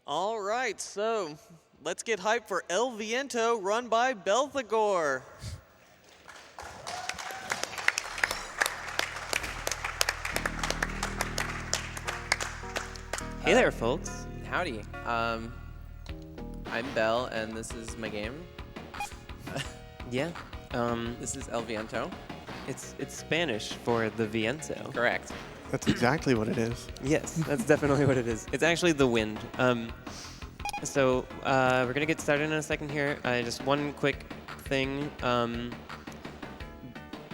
All right, so let's get hyped for El Viento, run by belthegor. Hey there, folks. Howdy. I'm Bell, and this is my game. Yeah, This is El Viento. it's Spanish for the viento. Correct. That's exactly what it is. Yes, that's definitely what it is. It's actually the wind. So we're gonna get started in a second here. Just one quick thing.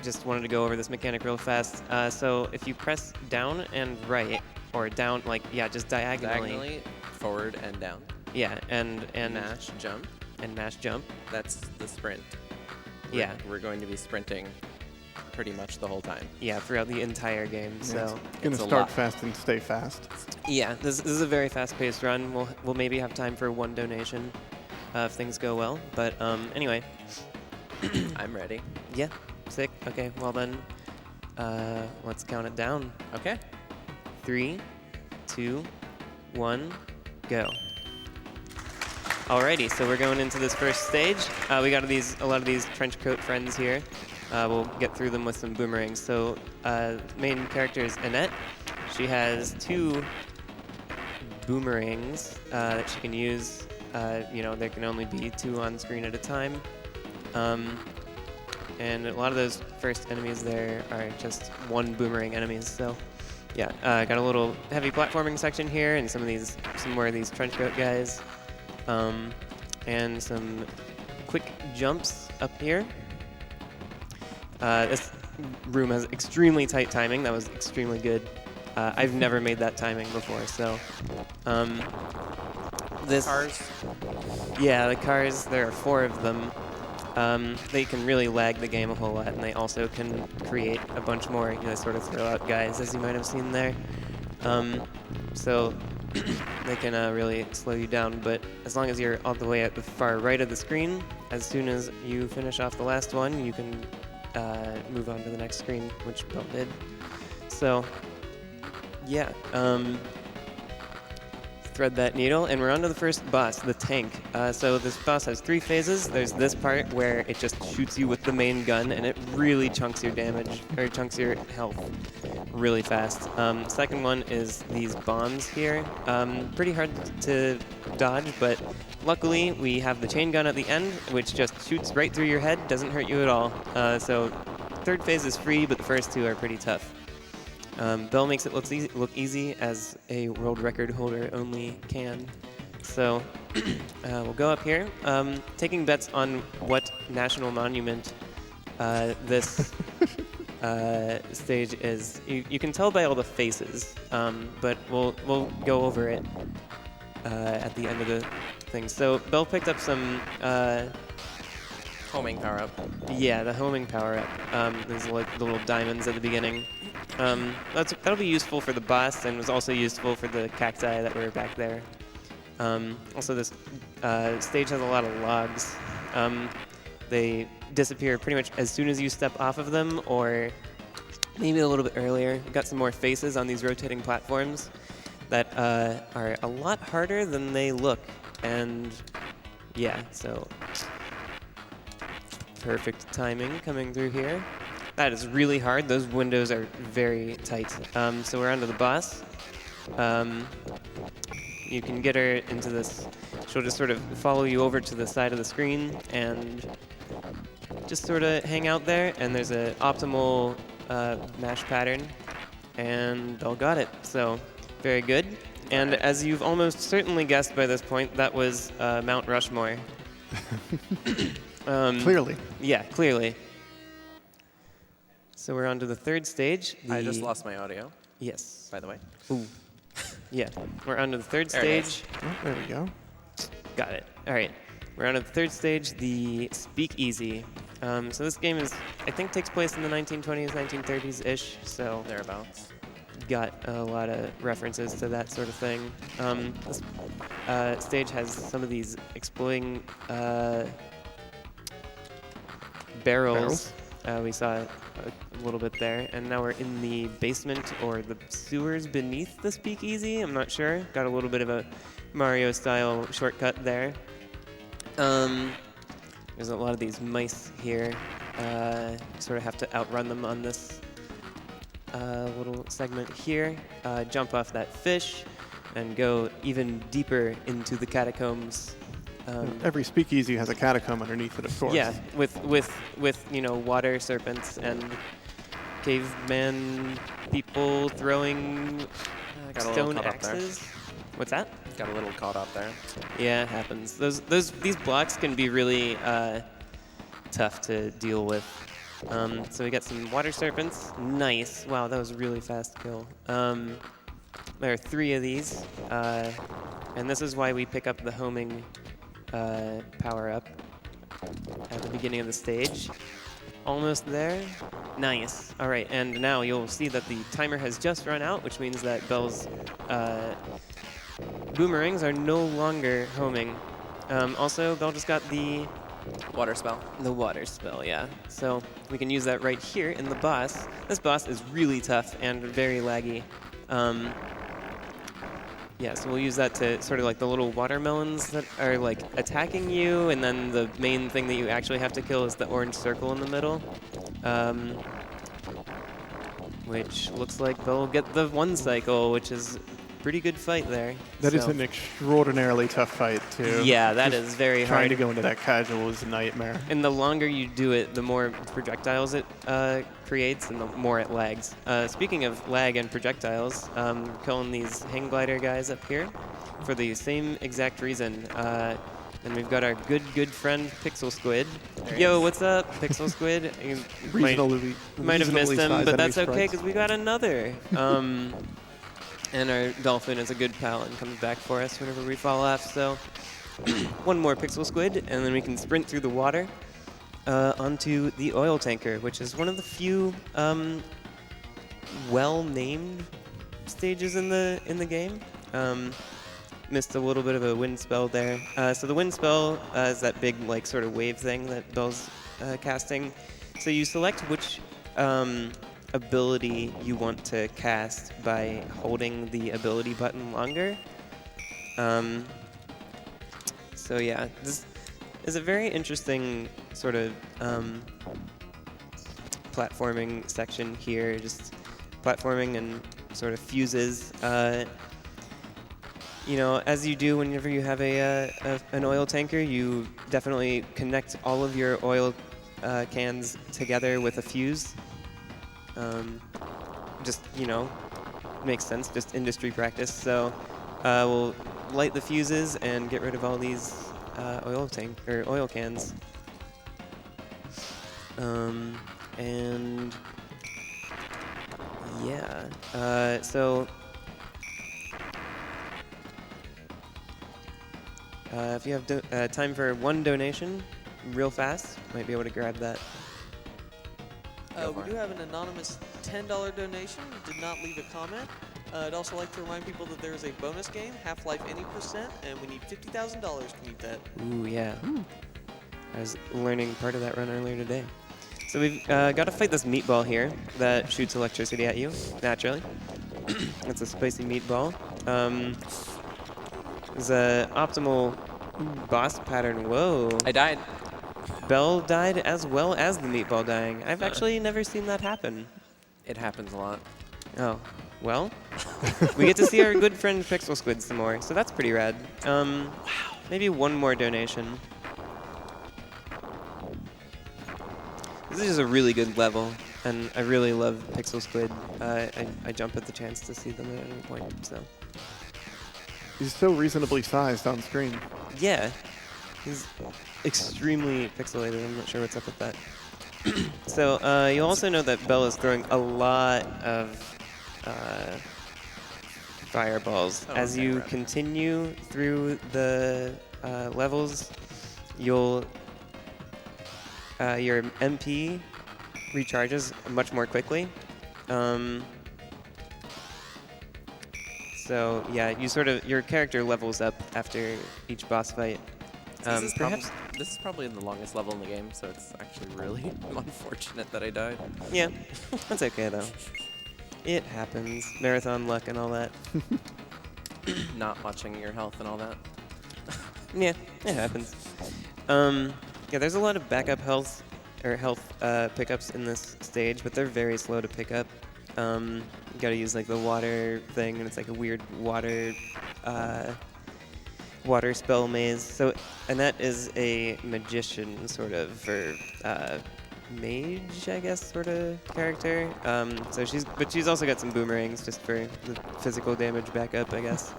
Just wanted to go over this mechanic real fast. So if you press down and right, or down, just diagonally. Diagonally, forward and down. Yeah, and Mash, jump. and mash jump. That's the sprint. Yeah. We're going to be sprinting pretty much the whole time. Yeah, throughout the entire game. Yeah, So it's gonna it's a start lot. fast and stay fast. yeah, this is a very fast-paced run. We'll maybe have time for one donation if things go well. But anyway, I'm ready. yeah, sick. Okay, well then, let's count it down. Okay. 3, 2, 1, go. Alrighty, so we're going into this first stage. We got a lot of these trench coat friends here. We'll get through them with some boomerangs. So main character is Annette. She has 2 boomerangs that she can use. There can only be 2 on screen at a time. And a lot of those first enemies there are just 1 boomerang enemies. So yeah, got a little heavy platforming section here, and some more of these trench coat guys, and some quick jumps up here. This room has extremely tight timing. That was extremely good. I've never made that timing before, so this Cars. Yeah, the cars. There are 4 of them. They can really lag the game a whole lot, and they also can create a bunch more, sort of throw out guys, as you might have seen there. So they can really slow you down, but as long as you're all the way at the far right of the screen, as soon as you finish off the last one, you can move on to the next screen, which Bell did. So, yeah. Thread that needle, and we're on to the first boss, the tank. So this boss has 3 phases. There's this part where it just shoots you with the main gun, and it really chunks your damage, or chunks your health really fast. Second one is these bombs here. Pretty hard to dodge, but luckily we have the chain gun at the end, which just shoots right through your head, doesn't hurt you at all. So third phase is free, but the first 2 are pretty tough. Bell makes it look easy, as a world record holder only can. So we'll go up here, taking bets on what national monument this stage is. You can tell by all the faces, but we'll go over it at the end of the thing. So Bell picked up some. Homing power up. Yeah, the homing power-up. There's the little diamonds at the beginning. That'll be useful for the boss, and was also useful for the cacti that were back there. Also, this stage has a lot of logs. They disappear pretty much as soon as you step off of them, or maybe a little bit earlier. We've got some more faces on these rotating platforms that are a lot harder than they look. And yeah, so perfect timing coming through here. That is really hard. Those windows are very tight. So we're on to the boss. You can get her into this. She'll just sort of follow you over to the side of the screen and just sort of hang out there. And there's an optimal mash pattern, and Bell got it. So very good. And as you've almost certainly guessed by this point, that was Mount Rushmore. Clearly. Yeah, clearly. So we're on to the third stage. I just lost my audio, Yes. by the way. Ooh. Yeah. We're on to the third There it stage. Oh, there we go. Got it. All right. We're on to the third stage, the Speakeasy. So this game I think takes place in the 1920s, 1930s-ish. So Thereabouts. got a lot of references to that sort of thing. This stage has some of these exploding barrels. We saw a little bit there, and now we're in the basement or the sewers beneath the Speakeasy. I'm not sure. Got a little bit of a Mario-style shortcut there. There's a lot of these mice here. Sort of have to outrun them on this little segment here. Jump off that fish and go even deeper into the catacombs. Every speakeasy has a catacomb underneath it, of course. Yeah, with you know, water serpents and caveman people throwing Got a little stone caught up there. axes. What's that? Got a little caught up there. Yeah, it happens. These blocks can be really tough to deal with. So we got some water serpents. Nice. Wow, that was a really fast kill. There are 3 of these, and this is why we pick up the homing power-up at the beginning of the stage. Almost there. Nice. All right, and now you'll see that the timer has just run out, which means that Belle's boomerangs are no longer homing. Also, Belle just got the Water spell. water spell, yeah. So we can use that right here in the boss. This boss is really tough and very laggy. Yeah, so we'll use that to sort of like the little watermelons that are like attacking you, and then the main thing that you actually have to kill is the orange circle in the middle. Which looks like they'll get the 1 cycle, which is a pretty good fight there. That is So- an extraordinarily tough fight, too. Yeah, that Just is very Trying hard. to go into that casual is a nightmare. And the longer you do it, the more projectiles it creates, and the more it lags. Speaking of lag and projectiles, killing these hang glider guys up here for the same exact reason. And we've got our good friend Pixel Squid. Yo, what's up, Pixel Squid? You might have missed him, but that's okay because we got another. And our dolphin is a good pal and comes back for us whenever we fall off. So 1 more Pixel Squid, and then we can sprint through the water onto the oil tanker, which is one of the few well-named stages in the game. Missed a little bit of a wind spell there. So the wind spell is that big like sort of wave thing that Belle's casting. So you select which ability you want to cast by holding the ability button longer. So yeah, this is a very interesting sort of platforming section here, just platforming and sort of fuses. You know, as you do whenever you have an oil tanker, you definitely connect all of your oil cans together with a fuse. Just, you know, makes sense, just industry practice. So we'll light the fuses and get rid of all these oil cans. And yeah, so if you have time for 1 donation, real fast, might be able to grab that. We do have an anonymous $10 donation. Did not leave a comment. I'd also like to remind people that there is a bonus game, Half-Life Any %, and we need $50,000 to meet that. Ooh, yeah. I was learning part of that run earlier today. So we've got to fight this meatball here that shoots electricity at you, naturally. It's a spicy meatball. There's an optimal boss pattern. Whoa. I died. Belle died as well as the meatball dying. I've actually never seen that happen. It happens a lot. Oh, well. We get to see our good friend Pixel Squid some more, so that's pretty rad. Wow. Maybe 1 more donation. This is just a really good level, and I really love Pixel Squid. I jump at the chance to see them at any point, so. He's so reasonably sized on screen. Yeah, he's extremely pixelated. I'm not sure what's up with that. So you'll also know that Belle is throwing a lot of fireballs. As okay, you right. continue through the levels, you'll your MP recharges much more quickly. So yeah, your character levels up after each boss fight. This is probably the longest level in the game, so it's actually really unfortunate that I died. Yeah, that's okay though. It happens. Marathon luck and all that. not watching your health and all that. Yeah, it happens. Yeah, there's a lot of backup health pickups in this stage, but they're very slow to pick up. You gotta use like the water thing, and it's like a weird water spell maze. So, and that is a magician sort of, or mage, I guess, sort of character. So she's also got some boomerangs just for the physical damage backup, I guess.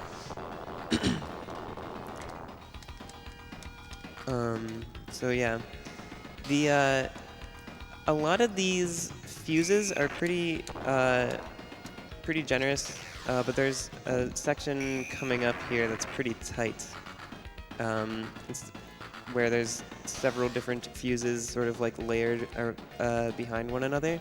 So yeah, a lot of these fuses are pretty generous, but there's a section coming up here that's pretty tight. It's where there's several different fuses sort of like layered behind one another.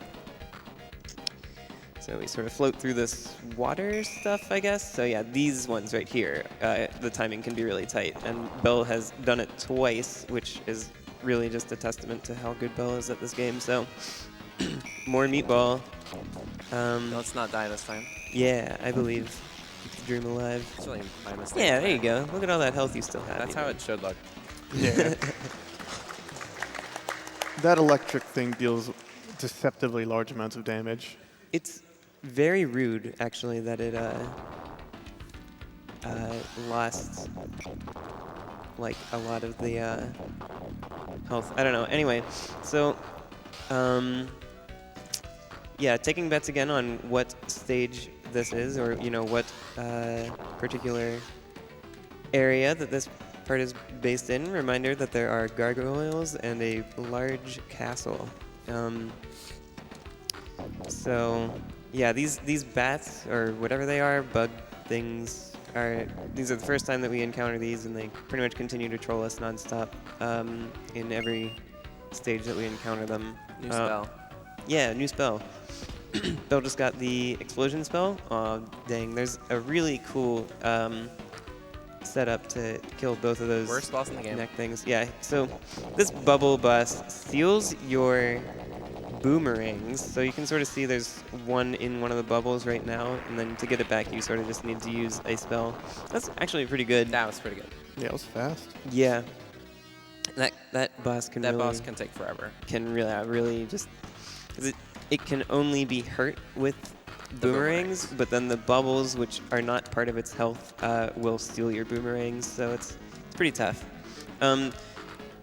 So we sort of float through this water stuff, I guess. So yeah, these ones right here, the timing can be really tight. And Belle has done it twice, which is really just a testament to how good Belle is at this game. So more meatball. Let's not die this time. Yeah, I believe. Keep the dream alive. It's really my mistake. Yeah, there you go. Look at all that health you still have. That's how it should look. Yeah. That electric thing deals deceptively large amounts of damage. It's very rude, actually, that it lost like a lot of the health. I don't know. Anyway, so yeah, taking bets again on what stage this is, or what particular area that this part is based in. Reminder that there are gargoyles and a large castle. So yeah, these bats, or whatever they are, bug things, these are the first time that we encounter these, and they pretty much continue to troll us nonstop in every stage that we encounter them. New spell. Yeah, new spell. Belle just got the explosion spell. Aw, dang. There's a really cool setup to kill both of those Worst boss in the game. neck things. Yeah, so this bubble bus steals your boomerangs. So you can sort of see there's one in one of the bubbles right now, and then to get it back, you sort of just need to use a spell. That's actually pretty good. That was pretty good. Yeah, it was fast. Yeah. That boss can That really, boss can take forever. can really just, 'cause it can only be hurt with boomerangs, but then the bubbles, which are not part of its health, will steal your boomerangs, so it's pretty tough.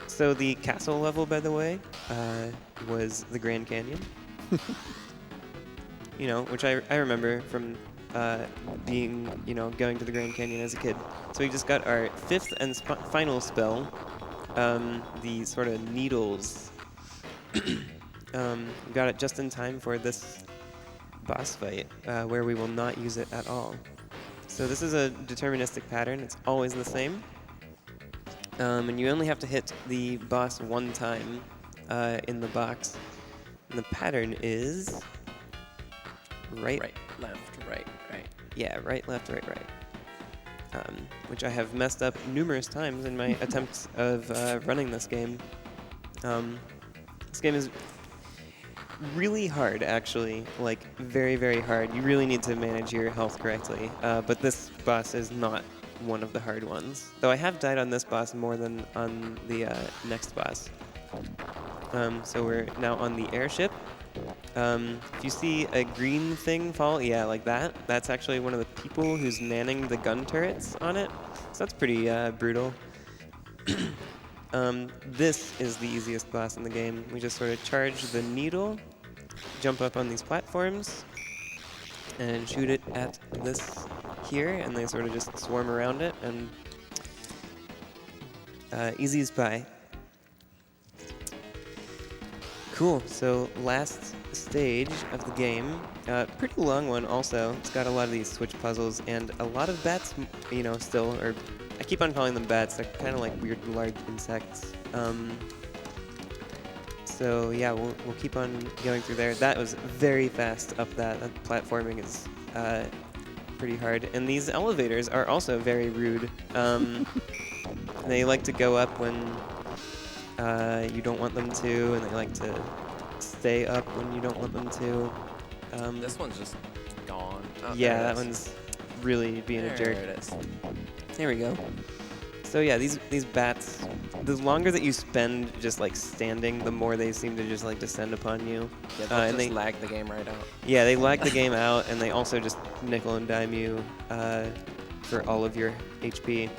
So the castle level, by the way, was the Grand Canyon. Which I remember from being, going to the Grand Canyon as a kid. So we just got our fifth and final spell, the sort of needles. We got it just in time for this boss fight, where we will not use it at all. So this is a deterministic pattern. It's always the same. And you only have to hit the boss one time in the box. And the pattern is right, left, right. Yeah, right, left, right. Which I have messed up numerous times in my attempts of running this game. This game is really hard, actually, like very, very hard. You really need to manage your health correctly, but this boss is not one of the hard ones. Though I have died on this boss more than on the next boss. So we're now on the airship. If you see a green thing fall, yeah, like that, that's actually one of the people who's manning the gun turrets on it. So that's pretty brutal. This is the easiest boss in the game. We just sort of charge the needle, jump up on these platforms, and shoot it at this here, and they sort of just swarm around it, and easy as pie. Cool, so last stage of the game, pretty long one also. It's got a lot of these switch puzzles and a lot of bats, still, or I keep on calling them bats. They're kind of like weird large insects. So yeah, we'll keep on going through there. That was very fast up that. That platforming is pretty hard. And these elevators are also very rude. They like to go up when you don't want them to, and they like to stay up when you don't want them to. This one's just gone. Oh, yeah, there it that is. one's really being a jerk. There it is. There we go. So yeah, these bats, the longer that you spend just like standing, the more they seem to just like descend upon you. Yeah, they'll and just lag the game right out. Yeah, they lag the game out, and they also just nickel and dime you for all of your HP,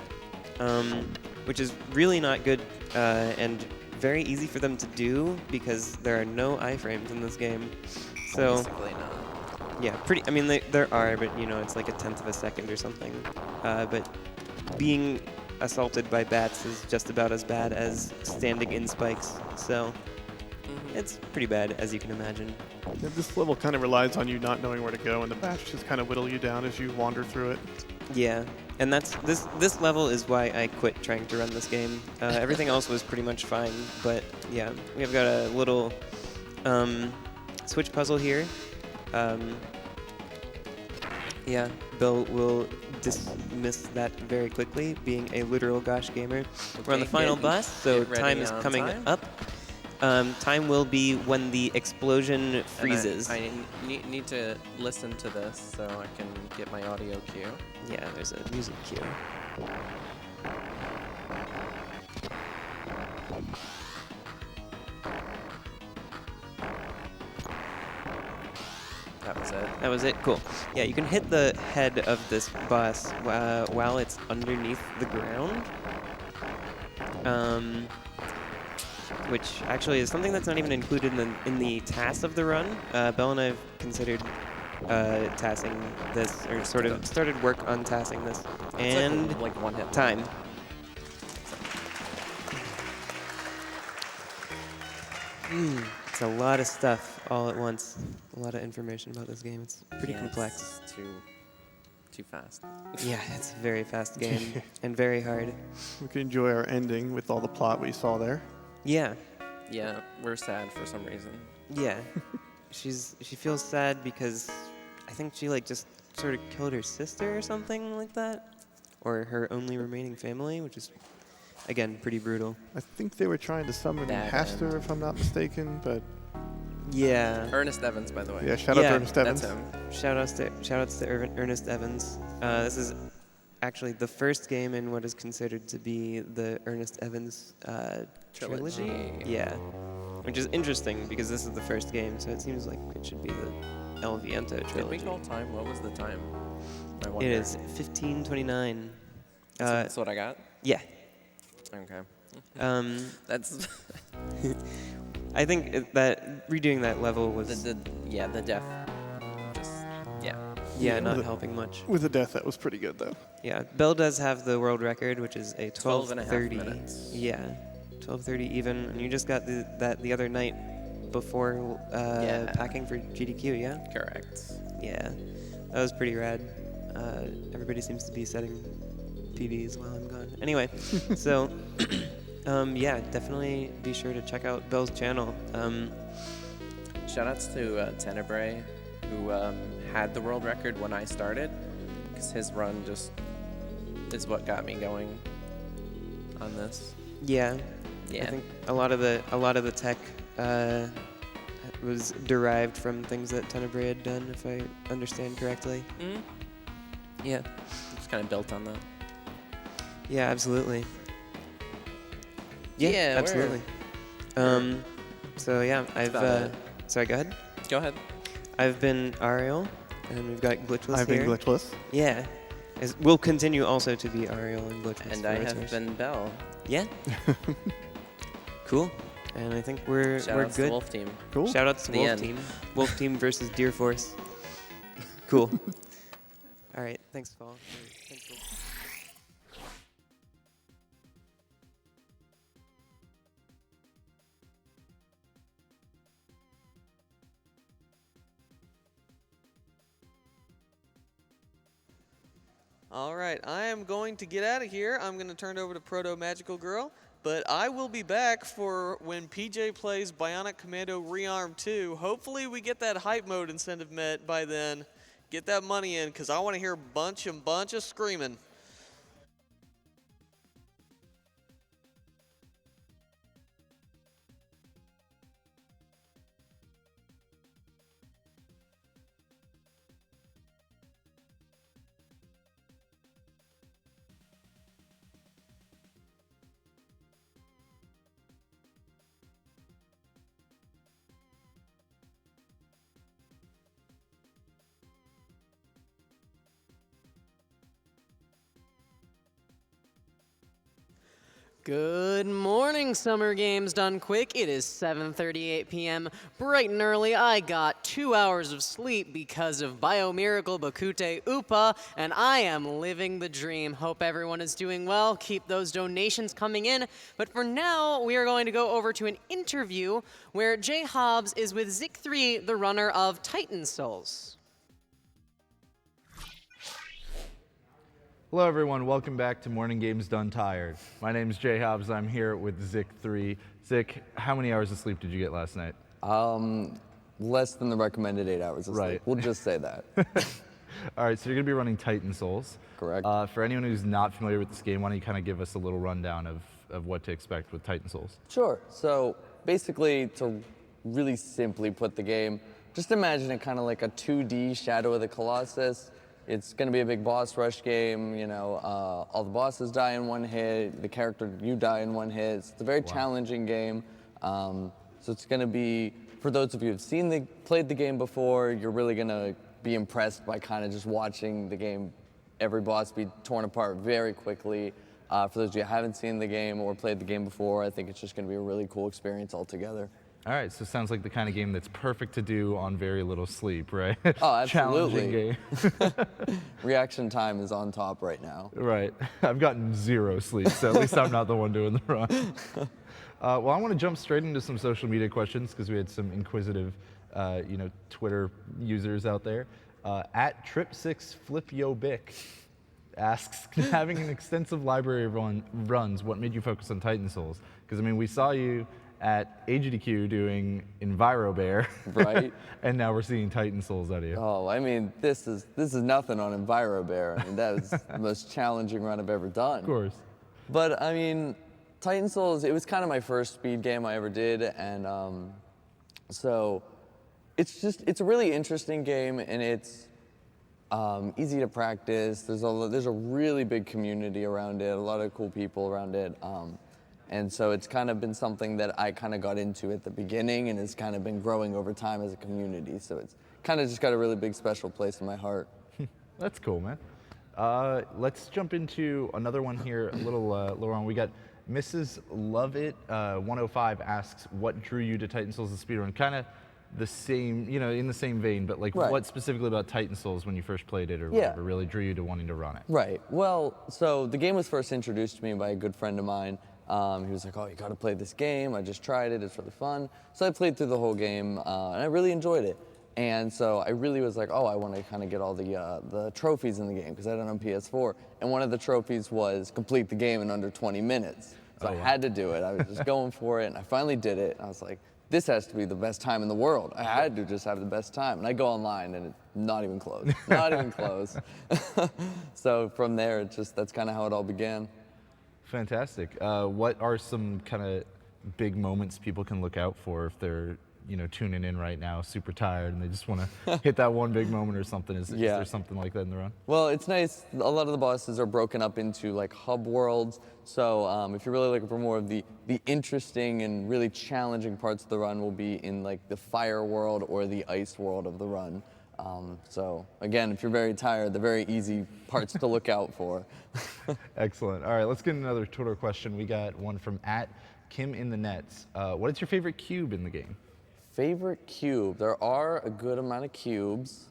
which is really not good and very easy for them to do because there are no iframes in this game. So Basically not. yeah, pretty. I mean, there are, but you know, it's like a tenth of a second or something. But being assaulted by bats is just about as bad as standing in spikes. So it's pretty bad, as you can imagine. Yeah, this level kind of relies on you not knowing where to go, and the bats just kind of whittle you down as you wander through it. Yeah, and that's this level is why I quit trying to run this game. Everything else was pretty much fine, but yeah, we've got a little switch puzzle here. Yeah, Bill will dismiss that very quickly, being a literal gosh gamer. We're on the final boss, so get ready time is on coming time. up. Time will be when the explosion freezes. I need to listen to this so I can get my audio cue. Yeah, there's a music cue. That was it. That was it? Cool. Yeah, you can hit the head of this boss while it's underneath the ground. Which actually is something that's not even included in the task of the run. Belle and I have considered tassing this, or sort of started work on tassing this. And It's like one hit. time. It's a lot of stuff all at once. A lot of information about this game. It's pretty complex. It's too fast. Yeah, it's a very fast game and very hard. We can enjoy our ending with all the plot we saw there. Yeah, Yeah, we're sad for some reason. yeah. She feels sad because I think she like just sort of killed her sister or something like that, or her only remaining family, which is again pretty brutal. I think they were trying to summon Bad Haster, if I'm not mistaken, but Yeah. Ernest Evans, by the way. yeah, shout out Yeah, to Ernest Evans. That's him. Shoutouts to Ernest Evans. This is actually the first game in what is considered to be the Ernest Evans trilogy. Yeah, which is interesting because this is the first game, so it seems like it should be the El Viento Did we trilogy. call time? What was the time? I It wonder. is 15:29. That's what I got? Yeah. Okay. That's. That's I think that redoing that level was the death. Just, yeah not the- helping much. With the death, that was pretty good, though. Yeah, Bell does have the world record, which is a 12 and a half 12:30. minutes. Yeah, 12:30 even, and you just got that the other night before Yeah. packing for GDQ. Yeah. Correct. Yeah, that was pretty rad. Everybody seems to be setting PBs while I'm gone. Anyway, so yeah, definitely be sure to check out Bell's channel. Shoutouts to Tenebrae, who had the world record when I started, because his run just is what got me going on this. Yeah, Yeah. I think a lot of the tech was derived from things that Tenebrae had done, if I understand correctly. Mm. Yeah. Just kind of built on that. Yeah, absolutely. Yeah, Yeah, absolutely. So yeah, I've about it. sorry, go ahead. Go ahead. I've been Ariel, and we've got Glitchless I've here. been glitchless. Yeah. We'll continue also to be Ariel and Glitchless. And for I listeners. have been Bell. Yeah. Cool. And I think we're Shoutouts to good. Wolf Team. Cool. Shoutouts to The Wolf end. Team. Wolf Team versus Deer Force. Cool. All right. Thanks, Paul. Thanks, Wolf. All right, I am going to get out of here. I'm going to turn it over to Proto Magical Girl, but I will be back for when PJ plays Bionic Commando Rearm 2. Hopefully we get that hype mode incentive met by then. Get that money in, because I want to hear a bunch of screaming. Good morning, Summer Games Done Quick. It is 7:38 p.m. Bright and early. I got 2 hours of sleep because of Biomiracle Bakute Upa, and I am living the dream. Hope everyone is doing well. Keep those donations coming in. But for now, we are going to go over to an interview where Jay Hobbs is with Zik3, the runner of Titan Souls. Hello everyone, welcome back to Morning Games Done Tired. My name is Jay Hobbs, I'm here with Zik3. Zik, how many hours of sleep did you get last night? Less than the recommended 8 hours of sleep. Right. We'll just say that. All right, so you're gonna be running Titan Souls. Correct. For anyone who's not familiar with this game, why don't you kind of give us a little rundown of what to expect with Titan Souls? Sure. So basically, to really simply put the game, just imagine it kind of like a 2D Shadow of the Colossus. It's going to be a big boss rush game, you know, all the bosses die in one hit, the character, you die in one hit. It's a very challenging game. So it's going to be, for those of you who've played the game before, you're really going to be impressed by kind of just watching the game, every boss be torn apart very quickly. For those of you who haven't seen the game or played the game before, I think it's just going to be a really cool experience altogether. All right, so it sounds like the kind of game that's perfect to do on very little sleep, right? Oh, absolutely. Challenging game. Reaction time is on top right now. Right. I've gotten 0 sleep, so at least I'm not the one doing the run. Well, I want to jump straight into some social media questions because we had some inquisitive, Twitter users out there. At Trip6FlipYoBic asks, having an extensive library of runs, what made you focus on Titan Souls? Because, I mean, we saw you at SGDQ doing EnviroBear, right? And now we're seeing Titan Souls out of you. Oh, I mean, this is nothing on EnviroBear. I mean, that was the most challenging run I've ever done. Of course. But I mean, Titan Souls, it was kind of my first speed game I ever did, and so it's a really interesting game, and it's easy to practice. There's a really big community around it, a lot of cool people around it. And so it's kind of been something that I kind of got into at the beginning and has kind of been growing over time as a community. So it's kind of just got a really big special place in my heart. That's cool, man. Let's jump into another one here a little lower on. We got Mrs. Loveit 105 asks, what drew you to Titan Souls as a speedrun? Kind of the same, in the same vein, but like what specifically about Titan Souls when you first played it or whatever really drew you to wanting to run it? Right. Well, so the game was first introduced to me by a good friend of mine. He was like, oh, you got to play this game. I just tried it. It's really fun. So I played through the whole game, and I really enjoyed it. And so I really was like, oh, I want to kind of get all the trophies in the game because I had it on PS4. And one of the trophies was complete the game in under 20 minutes. So I had to do it. I was just going for it, and I finally did it. And I was like, this has to be the best time in the world. I had to just have the best time. And I go online, and it's not even close. Not even close. So from there, that's kind of how it all began. Fantastic. What are some kind of big moments people can look out for if they're, tuning in right now, super tired, and they just want to hit that one big moment or something? Is there something like that in the run? Well, it's nice. A lot of the bosses are broken up into like hub worlds. So if you're really looking for more of the interesting and really challenging parts of the run, will be in like the fire world or the ice world of the run. So again, if you're very tired, the very easy parts to look out for. Excellent. All right, let's get another Twitter question. We got one from @KimInTheNets. What is your favorite cube in the game? Favorite cube? There are a good amount of cubes.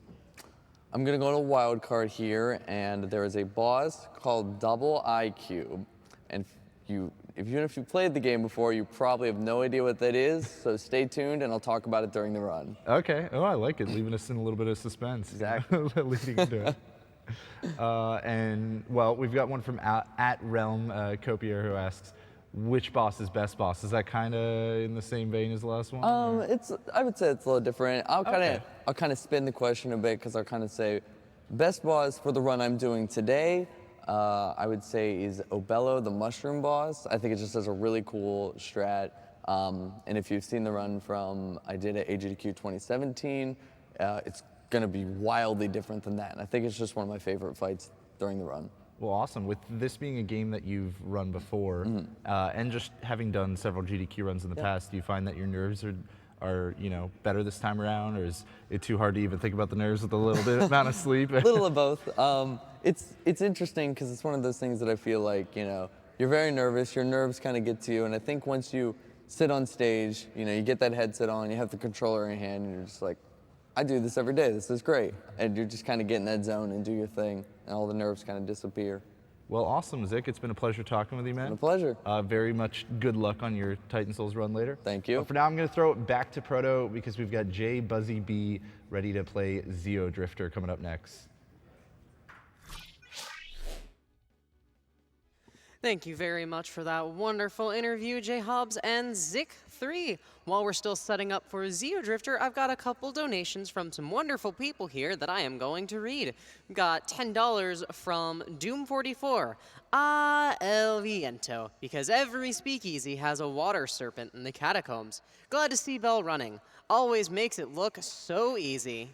I'm gonna go to wild card here, and there is a boss called Double I Cube, and even if you played the game before, you probably have no idea what that is, so stay tuned and I'll talk about it during the run. Okay. Oh, I like it, leaving us in a little bit of suspense. Exactly. Leading into it. And, well, we've got one from @Realm Copier who asks, which boss is best boss? Is that kind of in the same vein as the last one? I would say it's a little different. I'll kind of spin the question a bit because I'll kind of say, best boss for the run I'm doing today, I would say is Obello, the mushroom boss. I think it just has a really cool strat. And if you've seen the run I did at SGDQ 2017, it's gonna be wildly different than that. And I think it's just one of my favorite fights during the run. Well, awesome. With this being a game that you've run before, and just having done several GDQ runs in the past, do you find that your nerves are better this time around, or is it too hard to even think about the nerves with a little bit amount of sleep? A little of both. It's interesting because it's one of those things that I feel like, you're very nervous. Your nerves kind of get to you, and I think once you sit on stage, you know, you get that headset on, you have the controller in your hand, and you're just like, I do this every day. This is great. And you're just kind of get in that zone and do your thing, and all the nerves kind of disappear. Well, awesome, Zik. It's been a pleasure talking with you, man. It's been a pleasure. Very much good luck on your Titan Souls run later. Thank you. For now, I'm going to throw it back to Proto because we've got Jay Buzzy B ready to play Zeo Drifter coming up next. Thank you very much for that wonderful interview, J Hobbs and Zik3. While we're still setting up for Zeo Drifter, I've got a couple donations from some wonderful people here that I am going to read. We've got $10 from Doom44. El Viento, because every speakeasy has a water serpent in the catacombs. Glad to see Bell running. Always makes it look so easy.